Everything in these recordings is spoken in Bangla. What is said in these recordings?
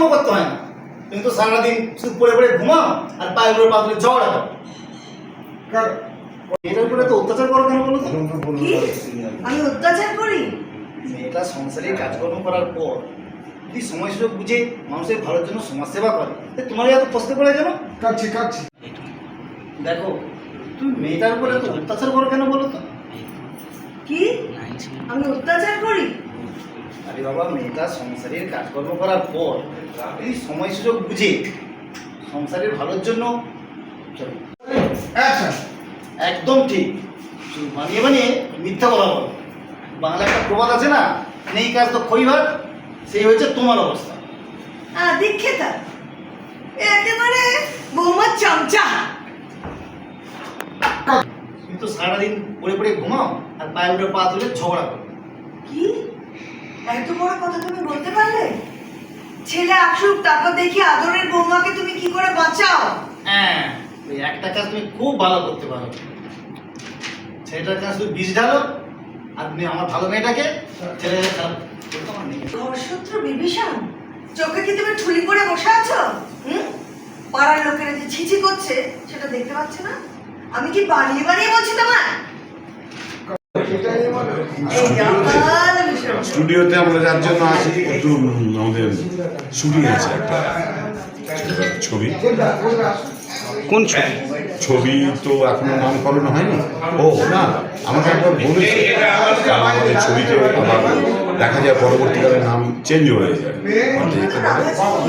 কাজকর্ম করতে হয় না। তুমি তো সারাদিন শুধু পড়ে পড়ে ঘুমাও আর পায়ে পড়ে পা তুলে ঝগড়া করো। মেয়েটার উপরে তো অত্যাচার করো কেন বলো তো? আমি অত্যাচার করি? মেয়েটা সংসারে কাজকর্ম করার পর যদি সময় সুযোগ বুঝে মানুষের ভালোর জন্য সমাজসেবা করে, তোমার এত কষ্ট করে কেন? কাটছি দেখো, তুমি মেয়েটার উপরে তো অত্যাচার করো কেন বলো তো? কি আমি অত্যাচার করি? আরে বাবা, মেয়েটা সংসারের কাজকর্ম করার পর যদি সময় সুযোগ বুঝে সংসারের ভালোর জন্য চলো। একদম ঠিক, বানিয়ে বানিয়ে মিথ্যা কথা বলো। বাংলা একটা প্রবাদ আছে না, নেই কাজ তো খই ভাত, সেই হয়েছে তোমার অবস্থা। দীক্ষিতা একেবারে বৌমার চামচা। তুমি তো সারাদিন পড়ে পড়ে ঘুমাও আর পায়ে উঠে পা তুলে ঝগড়া করো। কি এত বড় কথা তুমি বলতে পারলে? ছেলে আসুক, তারপর দেখি আদরের বৌমাকে তুমি কি করে বাঁচাও। হ্যাঁ, ওই একটা কাজ তুমি খুব ভালো করতে পারো। ছেলেটার কাজ তুমি বিষ ঢালো আর তুমি আমার ভালো মেয়েটাকে ছেলেটাকে খারাপ করতে আমার নেই। ঘরশত্রু বিভীষণ, চোখে কি তুমি ঠুলি করে বসে আছো? পাড়ার লোকেরা যে ছিছি করছে সেটা দেখতে পাচ্ছ না? আমি কি বানিয়ে বানিয়ে বলছি তোমার? স্টুডিওতে আমরা যার জন্য আছি, একটু আমাদের শুটিং আছে একটা ছবি। কোন ছবি? ছবি তো এখনো নামকরণ হয়নি। ও না, আমাকে একবার বলেছে আমাদের ছবিতে আবার দেখা যায় পরবর্তীকালে নাম চেঞ্জ হয়ে যায়,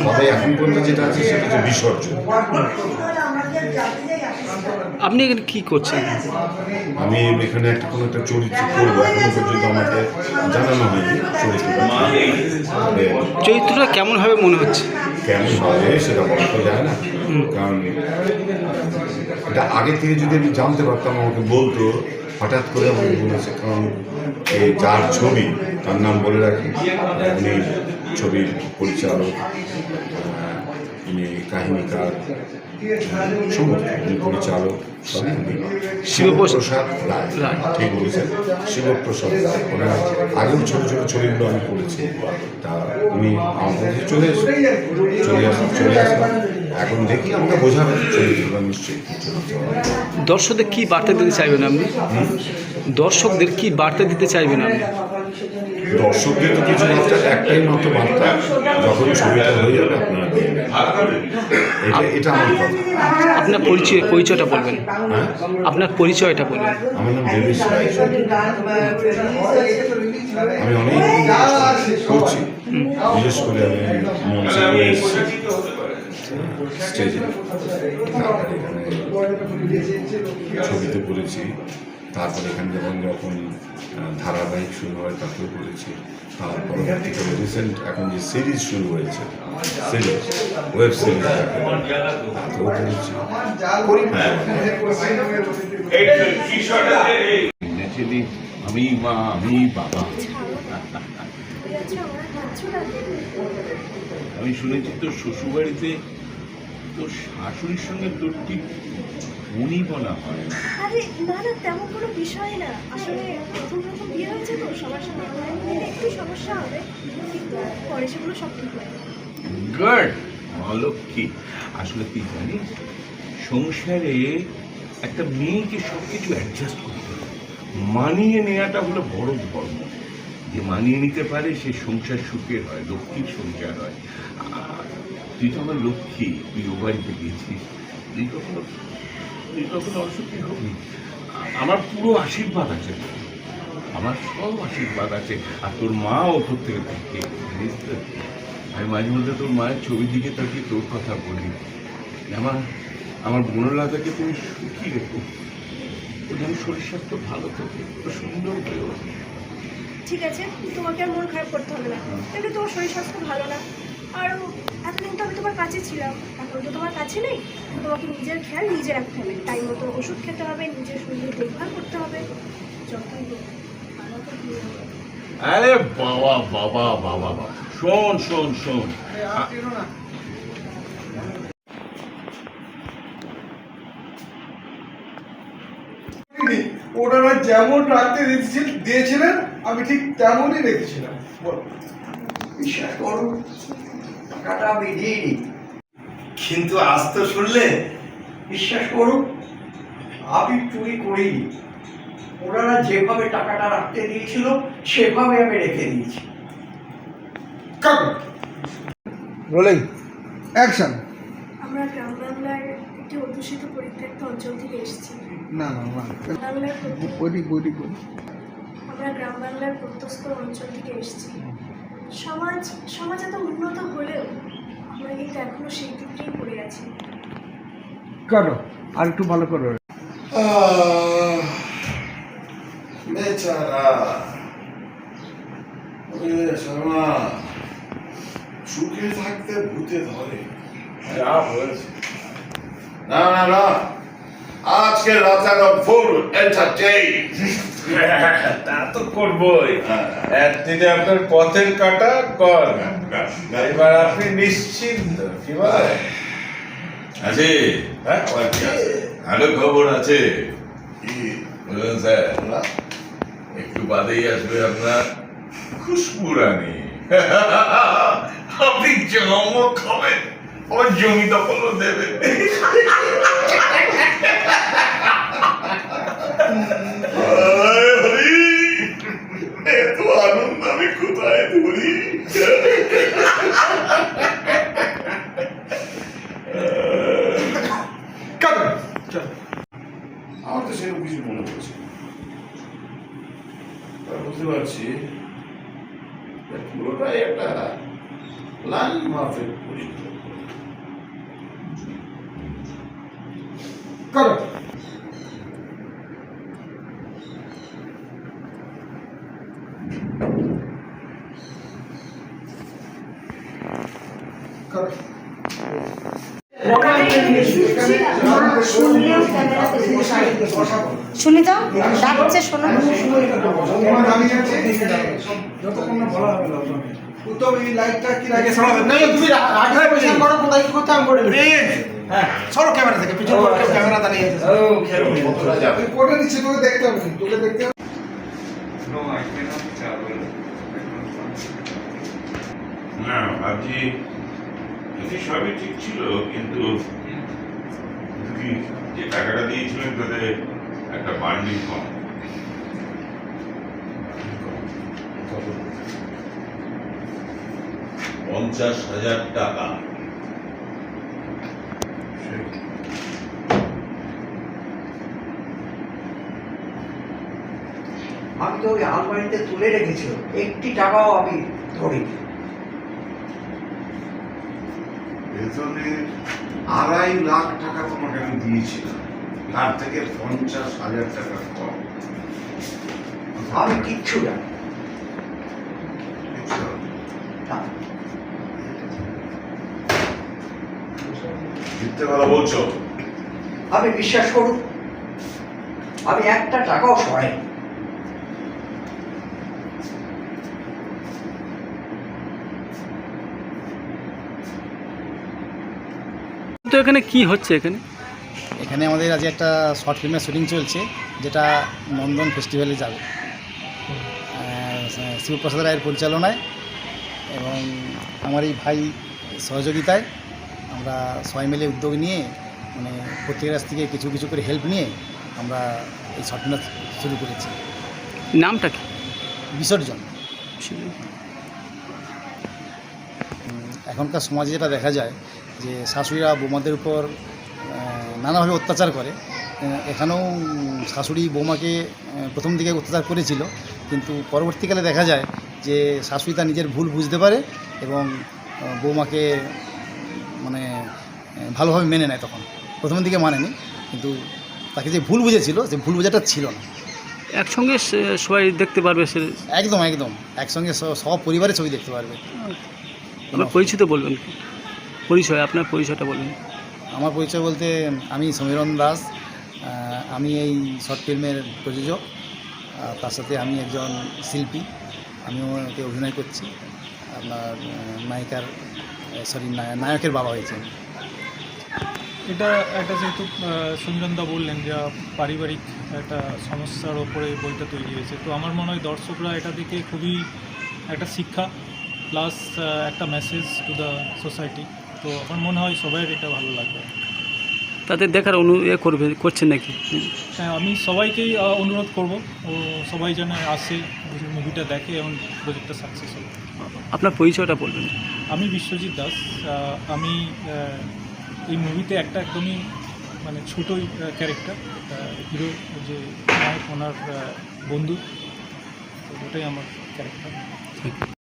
তবে এখন পর্যন্ত যেটা আছে সেটা হচ্ছে বিসর্জন। আপনি এখানে কি করছেন? আমি এখানে একটা কোনো একটা চরিত্র করবো, এখনো পর্যন্ত আমাকে জানানো হয়নি চরিত্রটা কেমন হবে মনে হচ্ছে? কেমন হবে সেটা বলা তো যায় না, কারণ এটা আগে থেকে যদি আমি জানতে পারতাম আমাকে বলতো। হঠাৎ করে আমাকে বলেছে, কারণ এই যার ছবি তার নাম বলে রাখি, উনি ছবির পরিচালক, উনি কাহিনীকার, সমস্ত উনি পরিচালক সবই উনি। শিবপ্রসাদ রায়, ঠিক বলেছেন, শিবপ্রসাদ রায়। ওনার আগেও ছোটো ছোটো ছবিগুলো আমি করেছি। তা উনি আমার কাছে চলে আসলাম। এখন দেখি আমাকে বোঝাবেন চরিত্রটা নিশ্চয়ই। দর্শকদের কি বার্তা দিতে চাইবেন আপনি? দর্শকদের কি বার্তা দিতে চাইবেন আপনি? দর্শকদের তো কিছু বার্তা, একটাই মাত্র বার্তা, যখন ছবিটা হয়ে যাবে আপনারা দেখবেন। এটা আমার কথা। আপনার পরিচয়টা বলবেন। আপনার পরিচয়টা বলবেন। আমার নাম দেবেশ রায়। আমি অনেক করছি, বিশেষ করে আমি মঞ্চে এসেছি, স্টেজে, ছবিতে করেছি, তারপরে এখানে যখন ধারাবাহিক শুরু হয় তাতেও করেছি, তার পরবর্তীকালে রিসেন্ট এখন যে সিরিজ শুরু হয়েছে, সিরিজ ওয়েব সিরিজ তাতেও করেছি। আমি মা, আমি বাবা। আমি শুনেছি তোর শ্বশুরবাড়িতে তোর শাশুড়ির সঙ্গে তোর ঠিক উনি বলা হয়। আরে না না, তেমন কোনো বিষয় না। আসলে প্রথম বিয়ে হয়েছে তো, সবার সঙ্গে একটু সমস্যা হবে, কিন্তু পরে সেগুলো সব ঠিক হয়। গুড, অলক্ষী। আসলে তুই জানিস, সংসারে একটা মেয়েকে সব কিছু অ্যাডজাস্ট করতে হবে। মানিয়ে নেওয়াটা হলো বড় ধর্ম। যে মানিয়ে নিতে পারে সে সংসার সুখের হয়, লক্ষ্মীর সংসার হয়। তুই তো আমার লক্ষ্মী, তুই ও বাড়িতে গিয়েছিস, তুই কখনো অসুখী হবি। আমার পুরো আশীর্বাদ আছে, আমার সব আশীর্বাদ আছে। আর তোর মা ওপর থেকে থাকে, জানিস তো। আমি মাঝে মধ্যে তোর মায়ের ছবির দিকে তাকিয়ে তোর কথা বলি। আমার বনলতাকে তুমি সুখী রেখো, ও যেন শরীর স্বাস্থ্য ভালো থাকে, ও সুন্দর হয়ে ওঠে। ঠিক আছে, তোমাকে আর মন খারাপ করতে হবে না। কিন্তু তোমার শরীর স্বাস্থ্য ভালো না, আর এতদিন তো আমি তোমার কাছে ছিলাম, এখন তো তোমার কাছে নেই। তোমাকে নিজের খেয়াল নিজে রাখতে হবে, টাইম মতো ওষুধ খেতে হবে, নিজের শরীরে দেখভাল করতে হবে, যতই হোক। আরে বাবা বাবা বাবা বাবা, শোন শোন শোন, ওনারা যেমন রাখতে দিয়েছিলেন আমি ঠিক তেমনই রেখেছিলাম। বল, টাকাটা আমি দিইনি। কিন্তু আজ তো শুনলে বিশ্বাস করুন, আমি চুরি করিনি। ওনারা যেভাবে টাকাটা রাখতে দিয়েছিল সেভাবে আমি রেখে দিয়েছি। Rolling action. আমরা গ্রাম বাংলার একটি অধ্যুষিত পরিত্যক্ত অঞ্চল থেকে এসেছি। না না না বাংলার বডি আমরা গ্রাম বাংলার প্রত্যস্ত অঞ্চল থেকে এসেছি। সমাজ এত উন্নত হলেও আমরা কিন্তু এখনো সেই দিকটাই পড়ে আছি। করো, আর একটু ভালো করো। বেচারা শর্মা সুখে থাকতে ভূতে ধরে। যা হয়েছে, না না না, আজকে রাতে ফুল এন্টারটেইন। তা তো করবোই। একদিনে আপনার পথের কাটা কর, এবার আপনি নিশ্চিন্ত। কি বলে আছে? হ্যাঁ, ভালো খবর আছে। কি বলুন স্যার? একটু বাদেই আসবে আপনার খুশবু রানী। আপনি জমক খাবেন, আমার জমি দখলও দেবেন। এত আনন্দ আমি কোথায় ধরি? আমার তো সেরকম কিছু মনে পড়ছে না। বুঝতে পারছি পুরোটাই একটা লাল মাফের পরিচয়। করো। করো। শুনে যাও, ডাকছে, শোনো। যতক্ষণ না বলা হবে উত্তম এই লাইটটা কি লাগে সরাবেন? না তুমি আগে পয়সা করো, কোথায় কি করতে আমি করে দেবো। হ্যাঁ সরো ক্যামেরা থেকে, পিছনে ক্যামেরা দাঁড়িয়ে আছে। তুই কোটে নিচ্ছে, তোকে দেখতে হবে, তোকে দেখতে হবে। না ভাবছি যদি সবই ঠিক ছিল, কিন্তু যে টাকাটা দিয়েছিলেন তাতে একটা বান্ডিং কম। 50,000 টাকা। আমি তো ওই আলমারিতে তুলে রেখেছিল, একটি টাকাও আমি ধরিনি। বেতনের 2.5 লাখ টাকা তোমাকে আমি দিয়েছিলাম, তার থেকে 50,000 টাকা কম। আমি কিচ্ছু না। মিথ্যে কথা বলছো? আমি বিশ্বাস করুন, আমি একটা টাকাও সরাইনি। তো এখানে কি হচ্ছে? এখানে আমাদের আজ একটা শর্ট ফিল্মের শুটিং চলছে, যেটা নন্দন ফেস্টিভ্যালে যাবে শিবপ্রসাদ রায়ের পরিচালনায় এবং আমার এই ভাই সহযোগিতায়। আমরা সবাই মিলে উদ্যোগ নিয়ে, মানে প্রত্যেকের কাছ থেকে কিছু কিছু করে হেল্প নিয়ে আমরা এই শর্ট ফিল্ম শুরু করেছি। নামটা কি? বিসর্জন। এখনকার সমাজে যেটা দেখা যায় যে শাশুড়িরা বৌমাদের উপর নানাভাবে অত্যাচার করে। এখানেও শাশুড়ি বৌমাকে প্রথম দিকে অত্যাচার করেছিল, কিন্তু পরবর্তীকালে দেখা যায় যে শাশুড়ি তার নিজের ভুল বুঝতে পারে এবং বৌমাকে মানে ভালোভাবে মেনে নেয়। তখন প্রথম দিকে মানেনি, কিন্তু তাকে যে ভুল বুঝেছিল সে ভুল বোঝাটা ছিল না। একসঙ্গে সবাই দেখতে পারবে? একদম একদম একসঙ্গে সব পরিবারের ছবি দেখতে পারবে। আপনার পরিচিত বলবেন, পরিচয়, আপনার পরিচয়টা বলবেন। আমার পরিচয় বলতে আমি সমীরণ দাস, আমি এই শর্ট ফিল্মের প্রযোজক, তার সাথে আমি একজন শিল্পী, আমিও এতে অভিনয় করছি। আপনার নায়কের বাবা হয়েছে। এটা একটা যেহেতু সমীরণদা বললেন যে পারিবারিক একটা সমস্যার ওপরে বইটা তৈরি হয়েছে, তো আমার মনে হয় দর্শকরা এটা দেখে খুবই একটা শিক্ষা প্লাস একটা মেসেজ টু দ্য সোসাইটি। তো আমার মনে হয় সবাই এটা ভালো লাগবে। তাদের দেখার করছেন নাকি? হ্যাঁ, আমি সবাইকেই অনুরোধ করব ও সবাই যেন আসে, মুভিটা দেখে এবং প্রজেক্টটা সাকসেস হবে। আপনার পরিচয়টা বলবেন। আমি বিশ্বজিৎ দাস। আমি এই মুভিতে একদমই মানে ছোটোই ক্যারেক্টার, হিরো যে নায়ক ওনার বন্ধু, তো ওটাই আমার ক্যারেক্টার।